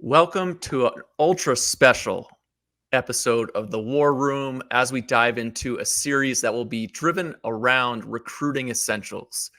Welcome to an ultra special episode of The War Room as we dive into a series that will be driven around recruiting essentials.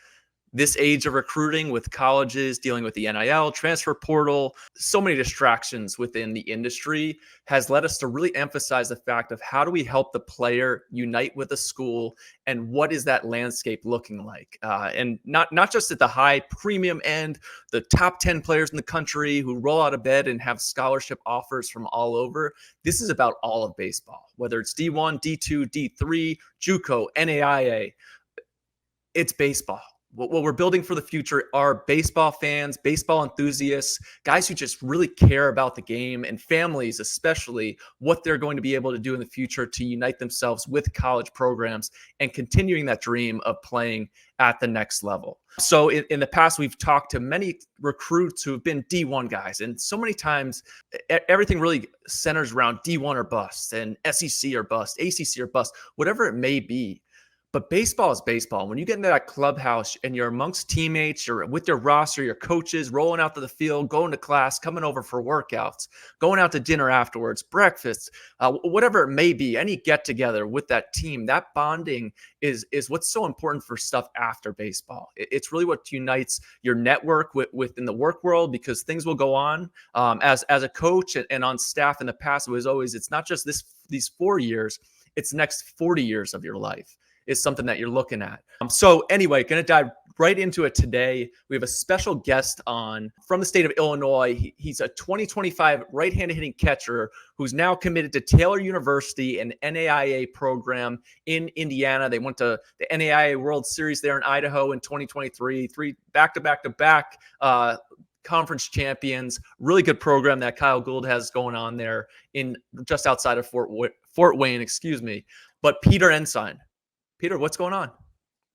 This age of recruiting with colleges dealing with the NIL, transfer portal, so many distractions within the industry has led us to really emphasize the fact of how do we help the player unite with the school and what is that landscape looking like? And not just at the high premium end, the top 10 players in the country who roll out of bed and have scholarship offers from all over. This is about all of baseball, whether it's D1, D2, D3, JUCO, NAIA. It's baseball. What we're building for the future are baseball fans, baseball enthusiasts, guys who just really care about the game, and families, especially what they're going to be able to do in the future to unite themselves with college programs and continuing that dream of playing at the next level. So in the past, we've talked to many recruits who have been D1 guys, and so many times everything really centers around D1 or bust and SEC or bust, ACC or bust, whatever it may be. But baseball is baseball. When you get into that clubhouse and you're amongst teammates, you're with your roster, your coaches, rolling out to the field, going to class, coming over for workouts, going out to dinner afterwards, breakfast, whatever it may be, any get together with that team, that bonding is what's so important for stuff after baseball. It's really what unites your network within the work world, because things will go on. As a coach and on staff in the past, it was always, it's not just these 4 years, it's the next 40 years of your life is something that you're looking at. So anyway, going to dive right into it today. We have a special guest on from the state of Illinois. He's a 2025 right-handed hitting catcher who's now committed to Taylor University, an NAIA program in Indiana. They went to the NAIA World Series there in Idaho in 2023, three back-to-back-to-back conference champions. Really good program that Kyle Gould has going on there in just outside of Fort Wayne, But Peter Ensign. Peter, what's going on?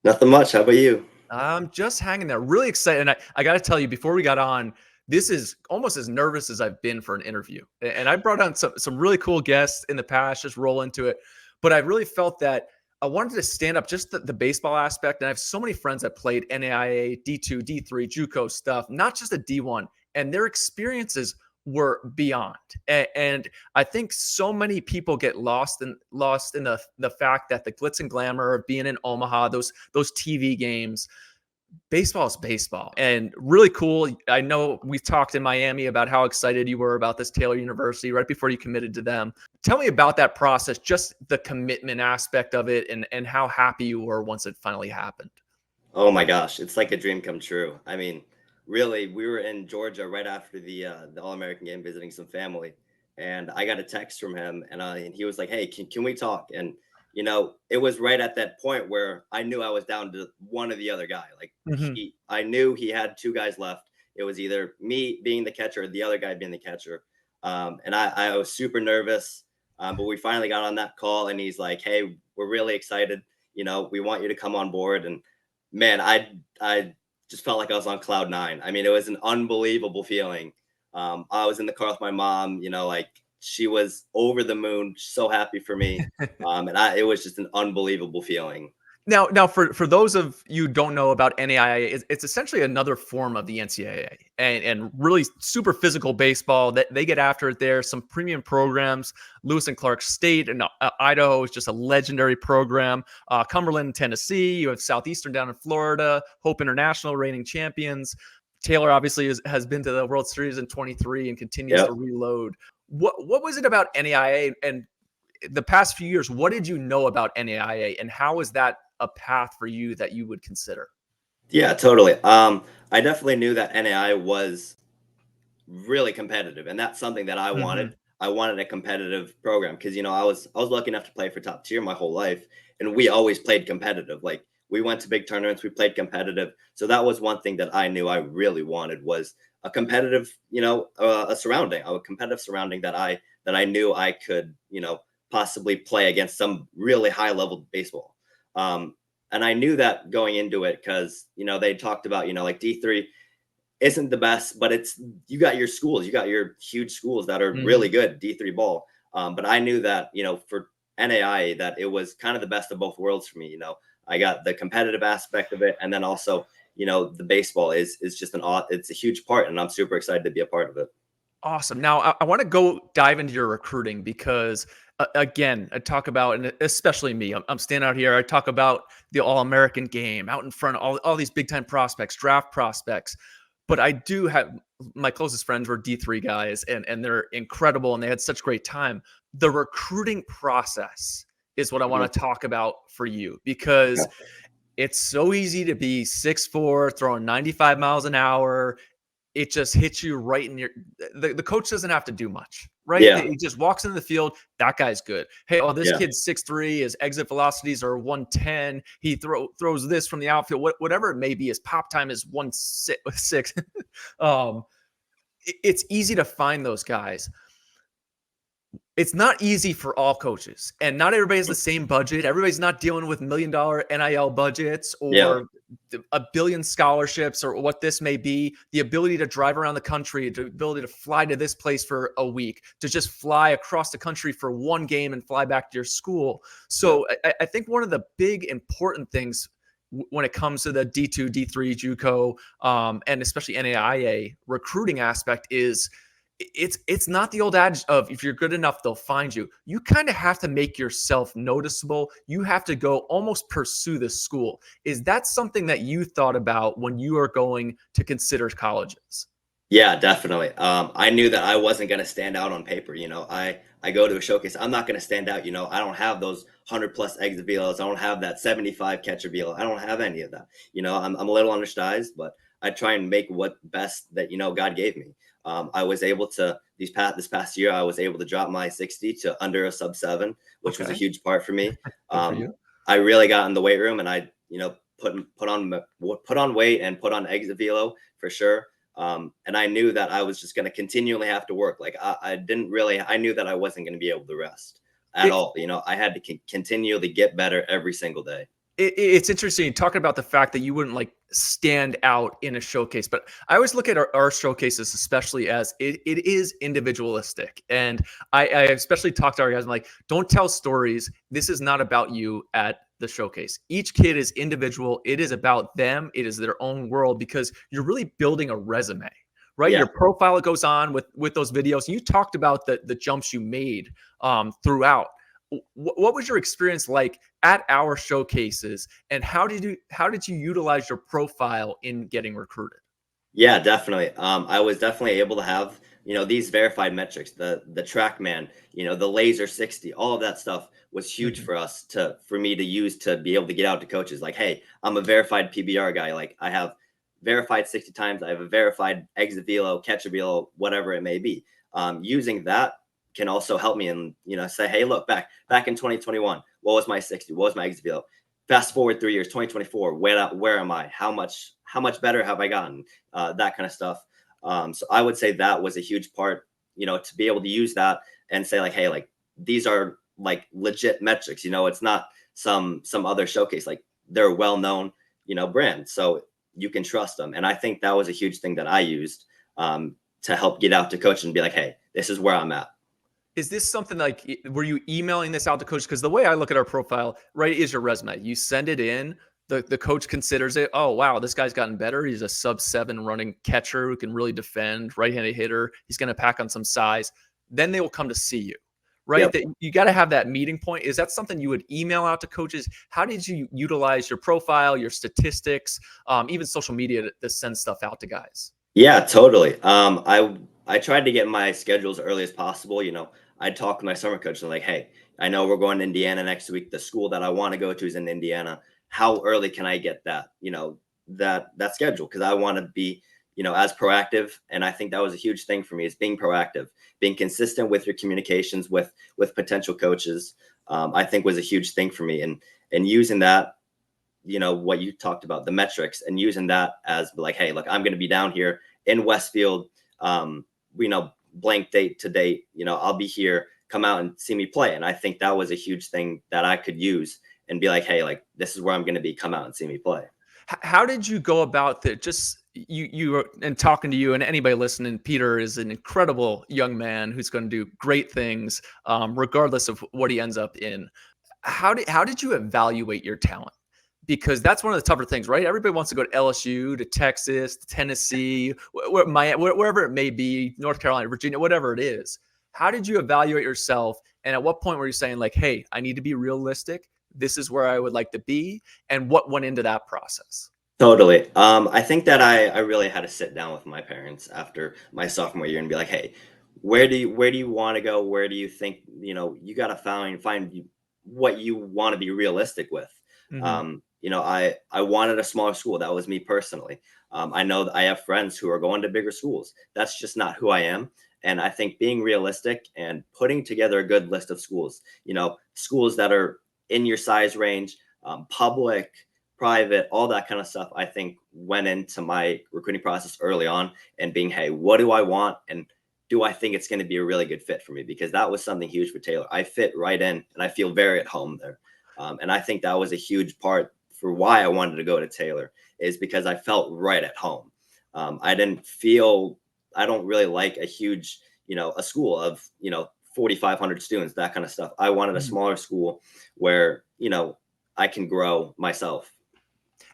Nothing much. How about you? I'm just hanging there. Really excited. And I got to tell you, before we got on, this is almost as nervous as I've been for an interview. And I brought on some really cool guests in the past, just roll into it. But I really felt that I wanted to stand up just the baseball aspect. And I have so many friends that played NAIA, D2, D3, JUCO stuff, not just a D1. And their experiences were beyond. And I think so many people get lost in the fact that the glitz and glamour of being in Omaha, those TV games, baseball is baseball. And really cool. I know we talked in Miami about how excited you were about this Taylor University right before you committed to them. Tell me about that process, just the commitment aspect of it, and how happy you were once it finally happened. Oh my gosh, it's like a dream come true. I mean, really, we were in Georgia right after the All-American game visiting some family, and I got a text from him, and he was like, "Hey, can we talk?" And it was right at that point where I knew I was down to one or the other guy. Like I knew he had two guys left. It was either me being the catcher or the other guy being the catcher. And I was super nervous, but we finally got on that call, and he's like, "Hey, we're really excited. We want you to come on board." And man, I just felt like I was on cloud nine. I mean, it was an unbelievable feeling. I was in the car with my mom, like she was over the moon, so happy for me. And it was just an unbelievable feeling. Now, for those of you who don't know about NAIA, it's essentially another form of the NCAA, and really super physical baseball. That they get after it there. Some premium programs. Lewis and Clark State and Idaho is just a legendary program. Cumberland, Tennessee. You have Southeastern down in Florida. Hope International, reigning champions. Taylor obviously has been to the World Series in 23 and continues to reload. What was it about NAIA and the past few years? What did you know about NAIA, and how is that a path for you that you would consider? Yeah, totally. I definitely knew that NAIA was really competitive, and that's something that I wanted. I wanted a competitive program because I was lucky enough to play for top tier my whole life, and we always played competitive. Like we went to big tournaments, we played competitive. So that was one thing that I knew I really wanted, was a competitive, a competitive surrounding that I knew I could, possibly play against some really high level baseball. And I knew that going into it because, they talked about, like D3 isn't the best, but you got your schools, you got your huge schools that are really good D3 ball. But I knew that, for NAIA, that it was kind of the best of both worlds for me. I got the competitive aspect of it. And then also, the baseball is just it's a huge part, and I'm super excited to be a part of it. Awesome. Now, I want to go dive into your recruiting because, again, I talk about, and especially me, I'm standing out here. I talk about the All American game out in front of all these big time prospects, draft prospects. But I do have my closest friends were D3 guys, and they're incredible, and they had such great time. The recruiting process is what I Mhm. want to talk about for you because Okay. it's so easy to be 6'4", throwing 95 miles an hour. It just hits you right in your the coach doesn't have to do much, right? Yeah. He just walks into the field, that guy's good. Hey, oh, this Yeah. kid's 6'3", his exit velocities are 110. He throws this from the outfield, whatever it may be, his pop time is 1.6. It's easy to find those guys. It's not easy for all coaches, and not everybody has the same budget. Everybody's not dealing with $1 million NIL budgets Yeah. or a billion scholarships or what this may be. The ability to drive around the country, the ability to fly to this place for a week, to just fly across the country for one game and fly back to your school. Yeah. So I think one of the big important things when it comes to the D2, D3, JUCO, and especially NAIA recruiting aspect is it's not the old adage of if you're good enough, they'll find you. You kind of have to make yourself noticeable. You have to go almost pursue the school. Is that something that you thought about when you are going to consider colleges? Yeah, definitely. I knew that I wasn't going to stand out on paper. I go to a showcase. I'm not going to stand out. I don't have those 100 plus exit velos. I don't have that 75 catcher velo. I don't have any of that. I'm a little undersized, but I try and make what best that God gave me. I was able to this past year. I was able to drop my 60 to under a sub 7, which was a Okay, huge part for me. good for you. I really got in the weight room, and I put on weight and put on exit velo for sure. And I knew that I was just going to continually have to work. Like I knew that I wasn't going to be able to rest at It, all. I had to continually get better every single day. it's interesting talking about the fact that you wouldn't like stand out in a showcase, but I always look at our showcases, especially as it is individualistic. And I especially talk to our guys, I'm like, don't tell stories. This is not about you at the showcase. Each kid is individual. It is about them. It is their own world because you're really building a resume, right? Yeah. Your profile goes on with those videos. You talked about the jumps you made throughout. What was your experience like at our showcases, and how did you utilize your profile in getting recruited? Yeah, definitely. I was definitely able to have, these verified metrics, the TrackMan, the Laser 60, all of that stuff was huge Mhm. for me to use to be able to get out to coaches. Like, hey, I'm a verified PBR guy. Like I have verified 60 times. I have a verified exit velo, catcher velo, whatever it may be. Using that can also help me and say, hey, look, back in 2021, what was my 60? What was my exit velo? Fast forward 3 years, 2024, where am I? How much better have I gotten? That kind of stuff. So I would say that was a huge part, to be able to use that and say like, hey, like these are like legit metrics. It's not some other showcase. Like they're a well-known, brand, so you can trust them. And I think that was a huge thing that I used to help get out to coach and be like, hey, this is where I'm at. Is this something like were you emailing this out to coach? Because the way I look at our profile, right, is your resume. You send it in, the coach considers it. Oh wow, this guy's gotten better. He's a sub 7 running catcher who can really defend, right-handed hitter. He's going to pack on some size. Then they will come to see you, right? Yep. That you got to have that meeting point. Is that something you would email out to coaches? How did you utilize your profile, your statistics, even social media to send stuff out to guys? Yeah, totally. I tried to get my schedule as early as possible. I talked with my summer coach and like, hey, I know we're going to Indiana next week. The school that I want to go to is in Indiana. How early can I get that? That schedule, because I want to be as proactive. And I think that was a huge thing for me is being proactive, being consistent with your communications with potential coaches. I think was a huge thing for me, and using that, what you talked about, the metrics, and using that as like, hey, look, I'm going to be down here in Westfield, blank date to date, I'll be here, come out and see me play. And I think that was a huge thing that I could use and be like, hey, like this is where I'm going to be, come out and see me play. How did you go about that? Just and talking to you and anybody listening, Peter is an incredible young man who's going to do great things, regardless of what he ends up in. How did you evaluate your talent? because that's one of the tougher things, right? Everybody wants to go to LSU, to Texas, to Tennessee, wherever it may be, North Carolina, Virginia, whatever it is. How did you evaluate yourself? And at what point were you saying like, hey, I need to be realistic. This is where I would like to be. And what went into that process? Totally. I think that I really had to sit down with my parents after my sophomore year and be like, hey, where do you want to go? Where do you think, you got to find what you want to be realistic with. Mm-hmm. I wanted a smaller school. That was me personally. I know that I have friends who are going to bigger schools. That's just not who I am. And I think being realistic and putting together a good list of schools, schools that are in your size range, public, private, all that kind of stuff, I think went into my recruiting process early on and being, hey, what do I want? And do I think it's going to be a really good fit for me? Because that was something huge for Taylor. I fit right in and I feel very at home there. And I think that was a huge part for why I wanted to go to Taylor, is because I felt right at home. I don't really like a huge, a school of, 4,500 students, that kind of stuff. I wanted a smaller school where, I can grow myself.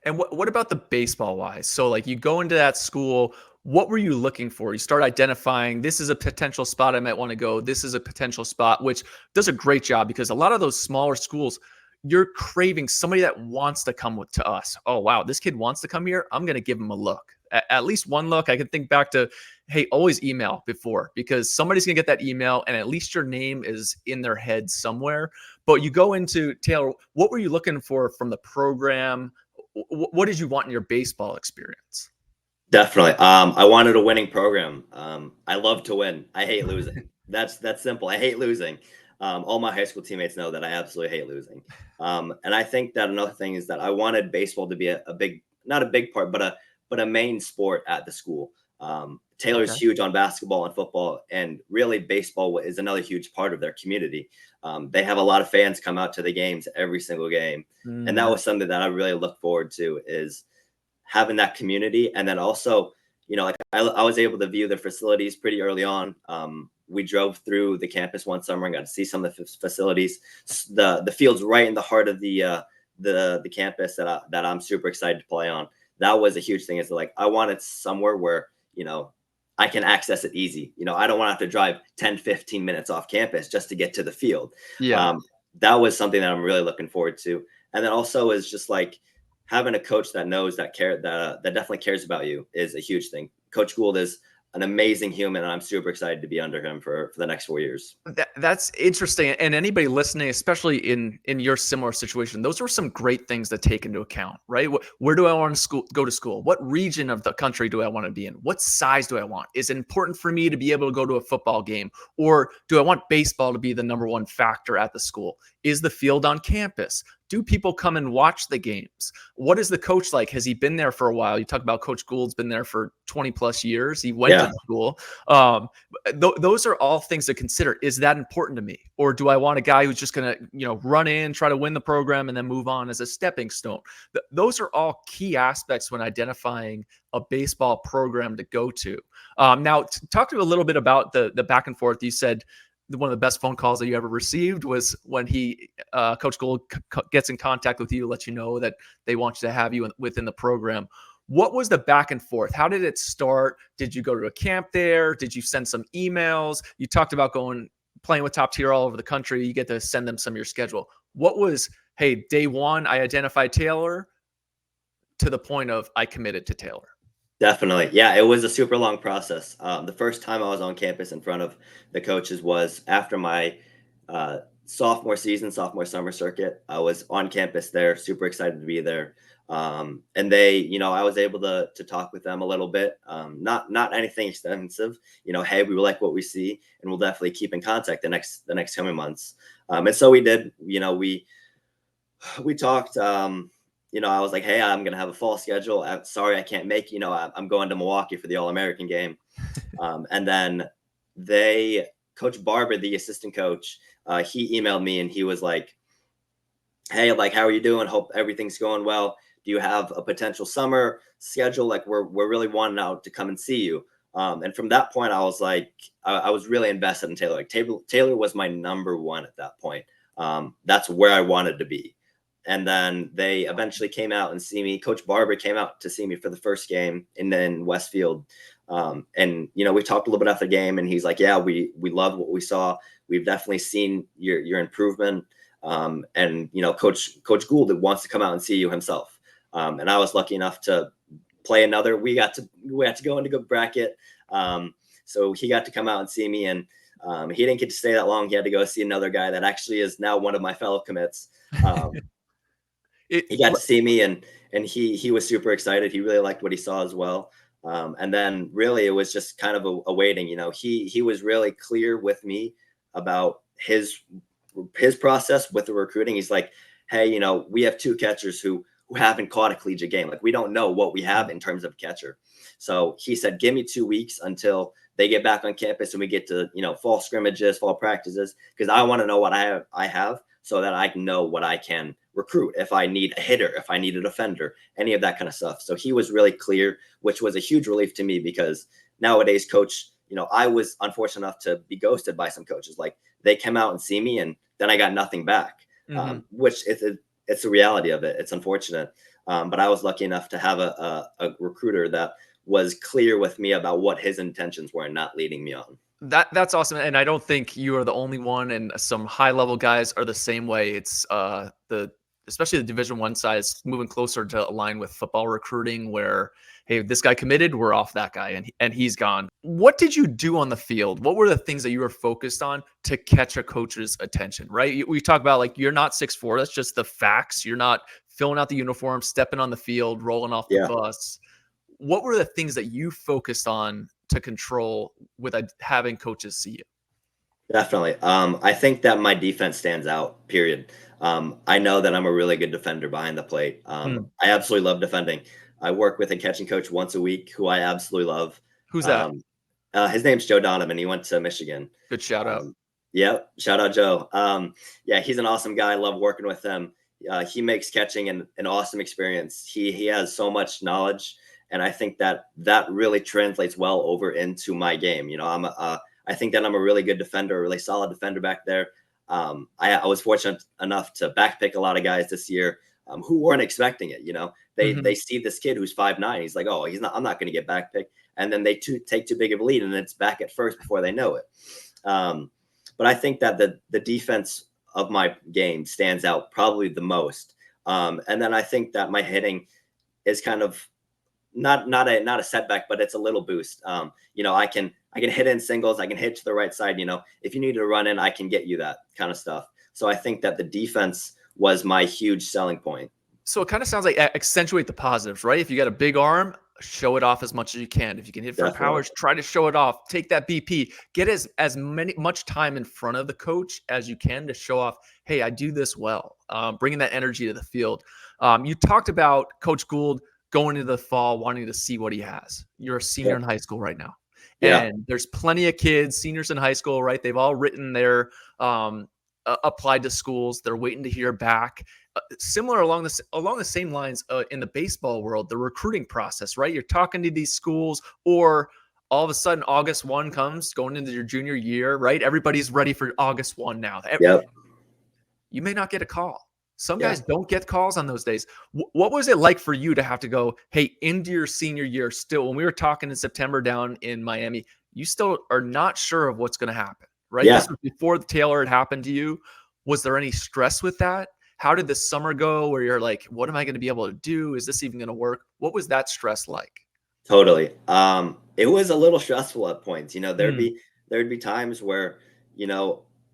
And what about the baseball wise? So like you go into that school, what were you looking for? You start identifying, this is a potential spot I might want to go. This is a potential spot, which does a great job because a lot of those smaller schools, you're craving somebody that wants to come to us. Oh, wow, this kid wants to come here. I'm going to give him a look. At least one look. I can think back to, hey, always email before, because somebody's going to get that email and at least your name is in their head somewhere. But you go into Taylor, what were you looking for from the program? What did you want in your baseball experience? Definitely. I wanted a winning program. I love to win. I hate losing. That's simple. I hate losing. All my high school teammates know that I absolutely hate losing. And I think that another thing is that I wanted baseball to be a big, not a big part, but a main sport at the school. Taylor's huge on basketball and football, and really baseball is another huge part of their community. They have a lot of fans come out to the games every single game. And that was something that I really look forward to, is having that community. And then also, like I was able to view the facilities pretty early on. We drove through the campus one summer and got to see some of the facilities. The field's right in the heart of the campus that I'm super excited to play on. That was a huge thing. Is like, I wanted somewhere where, I can access it easy. I don't want to have to drive 10, 15 minutes off campus just to get to the field. Yeah. That was something that I'm really looking forward to. And then also is just like having a coach that knows that that definitely cares about you is a huge thing. Coach Gould is an amazing human, and I'm super excited to be under him for the next 4 years. That's interesting. And anybody listening, especially in your similar situation, those are some great things to take into account, right? Where do I want to go to school? What region of the country do I want to be in? What size do I want? Is it important for me to be able to go to a football game? Or do I want baseball to be the number one factor at the school? Is the field on campus? Do people come and watch the games? What is the coach like? Has he been there for a while? You talk about Coach Gould's been there for 20 plus years. He went to school. Those are all things to consider. Is that important to me? Or do I want a guy who's just going to, run in, try to win the program and then move on as a stepping stone? Those are all key aspects when identifying a baseball program to go to. Now, talk to me a little bit about the back and forth. You said one of the best phone calls that you ever received was when Coach Gould gets in contact with you, let you know that they want you to have you within the program. What was the back and forth? How did it start? Did you go to a camp there? Did you send some emails? You talked about playing with top tier all over the country. You get to send them some of your schedule. What was, hey, day one, I identified Taylor, to the point of I committed to Taylor? Definitely. Yeah, it was a super long process. The first time I was on campus in front of the coaches was after my sophomore summer circuit. I was on campus there, super excited to be there. And they, I was able to talk with them a little bit. Not anything extensive, hey, we like what we see, and we'll definitely keep in contact the next coming months. And so we did. We talked. I was like, hey, I'm going to have a fall schedule. I'm sorry, I can't make, I'm going to Milwaukee for the All-American game. And then Coach Barber, the assistant coach, he emailed me and he was like, hey, like, how are you doing? Hope everything's going well. Do you have a potential summer schedule? Like, we're really wanting out to come and see you. And from that point, I was like, I was really invested in Taylor. Like, Taylor was my number one at that point. That's where I wanted to be. And then they eventually came out and see me. Coach Barber came out to see me for the first game in Westfield. And we talked a little bit after the game, and he's like, "Yeah, we love what we saw. We've definitely seen your improvement." And Coach Gould wants to come out and see you himself. And I was lucky enough to play another. We had to go into good bracket. So he got to come out and see me, and he didn't get to stay that long. He had to go see another guy that actually is now one of my fellow commits. He got to see me, and he was super excited. He really liked what he saw as well. And then really it was just kind of a waiting. He was really clear with me about his process with the recruiting. He's like, "Hey, we have 2 catchers who haven't caught a collegiate game. Like, we don't know what we have in terms of catcher." So he said, "Give me 2 weeks until they get back on campus and we get to, fall scrimmages, fall practices, because I want to know what I have so that I can know what I can recruit. If I need a hitter, if I need a defender, any of that kind of stuff." So he was really clear, which was a huge relief to me, because nowadays, coach, I was unfortunate enough to be ghosted by some coaches. Like, they came out and see me, and then I got nothing back, which it's the reality of it. It's unfortunate. But I was lucky enough to have a recruiter that was clear with me about what his intentions were and not leading me on. That's awesome. And I don't think you are the only one, and some high level guys are the same way. It's especially the Division I side is moving closer to align with football recruiting, where, hey, this guy committed, we're off that guy, and he's gone. What did you do on the field? What were the things that you were focused on to catch a coach's attention, right? We talk about, like, you're not 6'4", that's just the facts. You're not filling out the uniform, stepping on the field, rolling off the bus. What were the things that you focused on to control with having coaches see you? Definitely. I think that my defense stands out, period. I know that I'm a really good defender behind the plate. I absolutely love defending. I work with a catching coach once a week who I absolutely love. Who's that? His name's Joe Donovan. He went to Michigan. Good shout out. Yep. Shout out, Joe. Yeah, he's an awesome guy. I love working with him. He makes catching an awesome experience. He has so much knowledge, and I think that really translates well over into my game. I think that I'm a really good defender, a really solid defender back there. I was fortunate enough to backpick a lot of guys this year who weren't expecting it. They see this kid who's 5'9". He's like, "Oh, I'm not going to get backpicked," and then they take too big of a lead, and it's back at first before they know it. But I think that the defense of my game stands out probably the most. And then I think that my hitting is kind of not a setback, but it's a little boost. I can hit in singles. I can hit to the right side. If you need to run in, I can get you that kind of stuff. So I think that the defense was my huge selling point. So it kind of sounds like accentuate the positives, right? If you got a big arm, show it off as much as you can. If you can hit for powers, try to show it off. Take that BP. Get as much time in front of the coach as you can to show off, hey, I do this well. Bringing that energy to the field. You talked about Coach Gould going into the fall, wanting to see what he has. You're a senior in high school right now. And there's plenty of kids, seniors in high school, right? They've all written their applied to schools. They're waiting to hear back. Similar along the same lines in the baseball world, the recruiting process, right? You're talking to these schools, or all of a sudden August 1 comes, going into your junior year, right? Everybody's ready for August 1 now. You may not get a call. Some guys don't get calls on those days. What was it like for you to have to go, hey, into your senior year still? When we were talking in September down in Miami, you still are not sure of what's going to happen, right? This was before the Taylor had happened to you. Was there any stress with that? How did the summer go where you're like, what am I going to be able to do? Is this even going to work? What was that stress like? Totally. It was a little stressful at points. There'd be times where,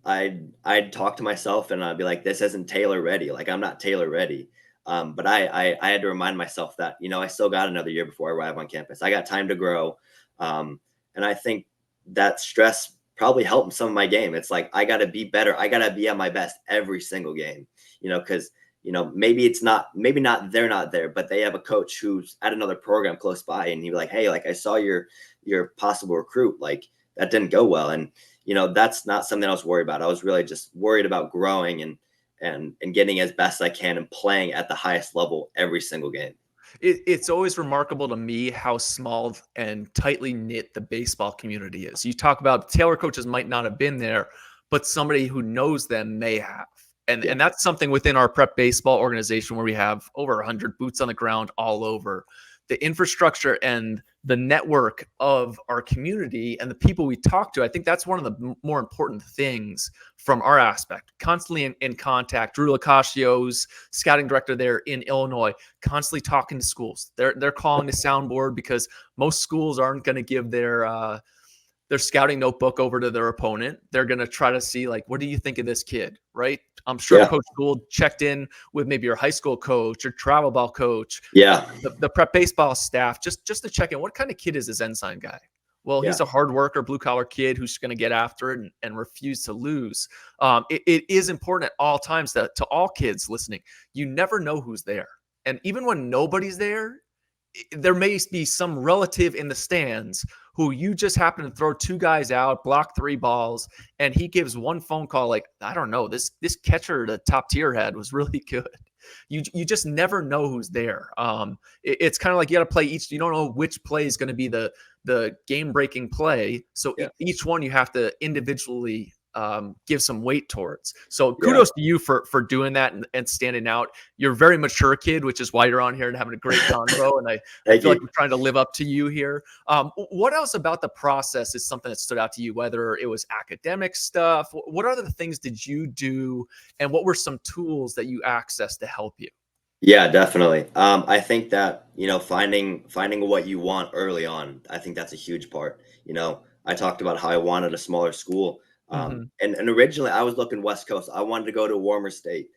I'd talk to myself and I'd be like, this isn't Taylor ready. Like, I'm not Taylor ready. But I had to remind myself that, I still got another year before I arrive on campus. I got time to grow. And I think that stress probably helped some of my game. It's like, I got to be better. I got to be at my best every single game, because, maybe they're not there, but they have a coach who's at another program close by. And he'd be like, hey, like, I saw your possible recruit, like, that didn't go well. And, that's not something I was worried about. I was really just worried about growing and getting as best I can and playing at the highest level every single game. It's always remarkable to me how small and tightly knit the baseball community is. You talk about Taylor coaches might not have been there, but somebody who knows them may have. And that's something within our prep baseball organization where we have over 100 boots on the ground all over. The infrastructure and the network of our community and the people we talk to, I think that's one of the more important things from our aspect. Constantly in contact. Drew Lacasio's scouting director there in Illinois, constantly talking to schools. They're calling the soundboard because most schools aren't going to give their scouting notebook over to their opponent. They're going to try to see, like, what do you think of this kid, right? I'm sure Coach Gould checked in with maybe your high school coach or travel ball coach, the prep baseball staff, just to check in. What kind of kid is this Ensign guy? Well, he's a hard worker, blue collar kid who's going to get after it and refuse to lose. It is important at all times that to all kids listening, you never know who's there. And even when nobody's there, there may be some relative in the stands who you just happen to throw two guys out, block three balls, and he gives one phone call like, I don't know, this catcher the top tier had was really good. You just never know who's there. It's kind of like you got to play each. You don't know which play is going to be the game breaking play. So each one you have to individually give some weight towards. So kudos to you for doing that and standing out. You're a very mature kid, which is why you're on here and having a great convo. And I feel like we're trying to live up to you here. What else about the process is something that stood out to you, whether it was academic stuff? What other things did you do? And what were some tools that you accessed to help you? Yeah, definitely. I think that, finding what you want early on, I think that's a huge part. I talked about how I wanted a smaller school. And originally I was looking West Coast. I wanted to go to a warmer state.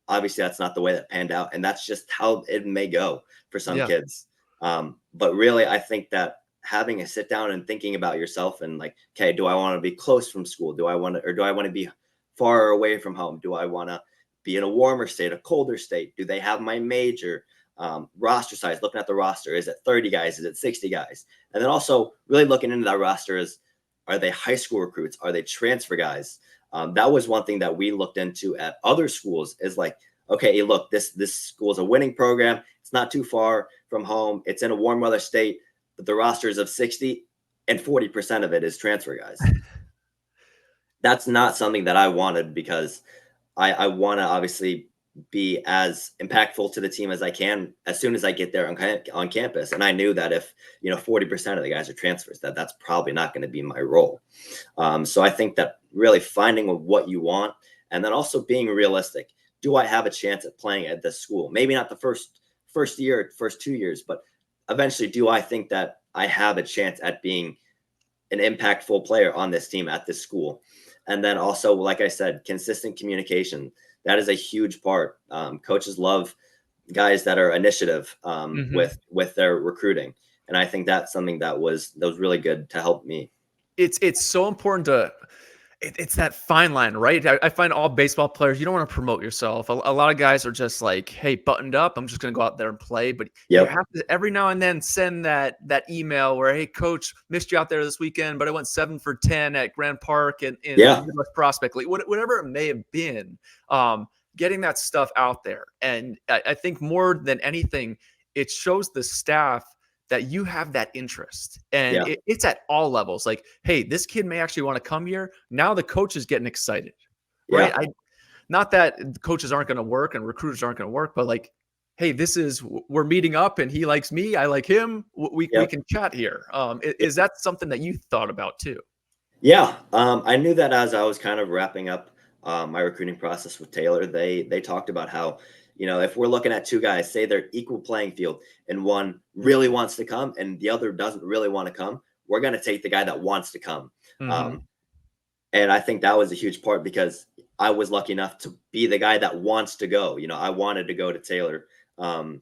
Obviously that's not the way that panned out, and that's just how it may go for some kids. But really, I think that having a sit down and thinking about yourself and like, okay, do I want to be close from school? Do I want to be far away from home? Do I want to be in a warmer state, a colder state? Do they have my major? Roster size, looking at the roster, is it 30 guys? Is it 60 guys? And then also really looking into that roster is, are they high school recruits? Are they transfer guys? That was one thing that we looked into at other schools is like, okay, look, this school is a winning program. It's not too far from home. It's in a warm weather state, but the roster is of 60 and 40% of it is transfer guys. That's not something that I wanted because I want to obviously be as impactful to the team as I can as soon as I get there on campus. And I knew that if 40% of the guys are transfers, that's probably not going to be my role. So I think that really finding what you want and then also being realistic. Do I have a chance at playing at this school? Maybe not the first year, first 2 years, but eventually, do I think that I have a chance at being an impactful player on this team at this school? And then also, like I said, consistent communication. That is a huge part. Coaches love guys that are initiative with their recruiting. And I think that's something that was really good to help me. It's so important to it's that fine line, right? I find all baseball players, you don't want to promote yourself. A lot of guys are just like, hey, buttoned up, I'm just going to go out there and play. But you have to every now and then send that email where, hey, coach, missed you out there this weekend, but I went 7 for 10 at Grand Park in Midwest Prospect League, whatever it may have been. Getting that stuff out there. And I think more than anything, it shows the staff that you have that interest, and it's at all levels. Like, hey, this kid may actually want to come here. Now the coach is getting excited, right? Not that coaches aren't going to work and recruiters aren't going to work, but like, hey, we're meeting up and he likes me, I like him. We can chat here. Is that something that you thought about too? Yeah. I knew that as I was kind of wrapping up my recruiting process with Taylor, they talked about how, if we're looking at two guys, say they're equal playing field and one really wants to come and the other doesn't really want to come, we're going to take the guy that wants to come. And I think that was a huge part because I was lucky enough to be the guy that wants to go. I wanted to go to Taylor. And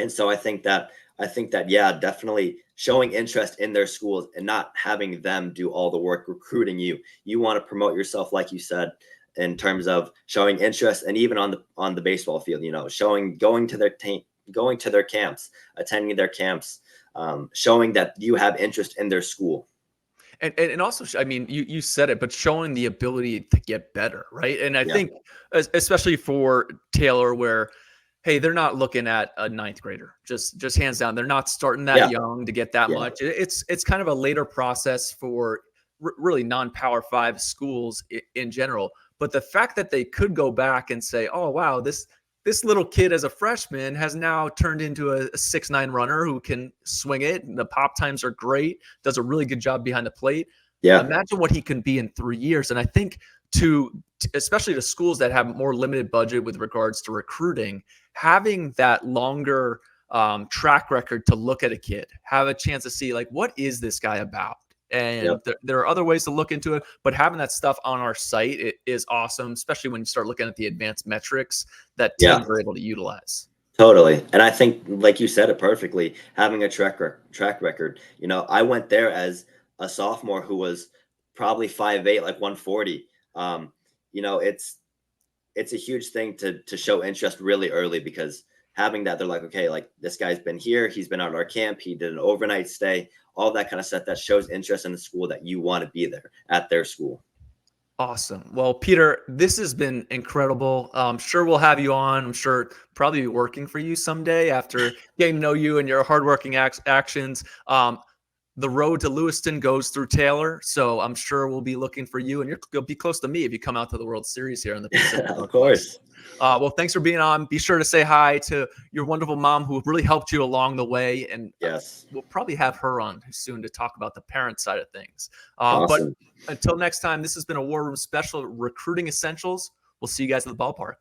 so I think that, definitely showing interest in their schools and not having them do all the work recruiting you. You want to promote yourself, like you said, in terms of showing interest, and even on the baseball field, going to their camps, attending their camps, showing that you have interest in their school. And also, I mean, you said it, but showing the ability to get better, right? And I think, especially for Taylor, where, hey, they're not looking at a ninth grader, just hands down. They're not starting that young to get that much. It's kind of a later process for really non-Power 5 schools in general. But the fact that they could go back and say, oh, wow, this little kid as a freshman has now turned into a 6'9" runner who can swing it. The pop times are great, does a really good job behind the plate. Yeah. Imagine what he can be in 3 years. And I think especially to schools that have more limited budget with regards to recruiting, having that longer track record to look at a kid, have a chance to see, like, what is this guy about? And there are other ways to look into it, but having that stuff on our site, it is awesome, especially when you start looking at the advanced metrics that teams are able to utilize. Totally. And I think, like you said it perfectly, having a track record, you know, I went there as a sophomore who was probably 5'8", like 140. You know, it's a huge thing to show interest really early, because having that, they're like, okay, like, this guy's been here, he's been at our camp, he did an overnight stay, all that kind of stuff that shows interest in the school, that you want to be there at their school. Awesome. Well, Peter, this has been incredible. I'm sure we'll have you on. I'm sure probably be working for you someday after getting to know you and your hardworking actions. The road to Lewiston goes through Taylor, so I'm sure we'll be looking for you, and you'll be close to me if you come out to the World Series here in the Pacific. Of course. Well, thanks for being on. Be sure to say hi to your wonderful mom, who really helped you along the way, and yes, we'll probably have her on soon to talk about the parent side of things. Awesome. But until next time, this has been a War Room special, Recruiting Essentials. We'll see you guys at the ballpark.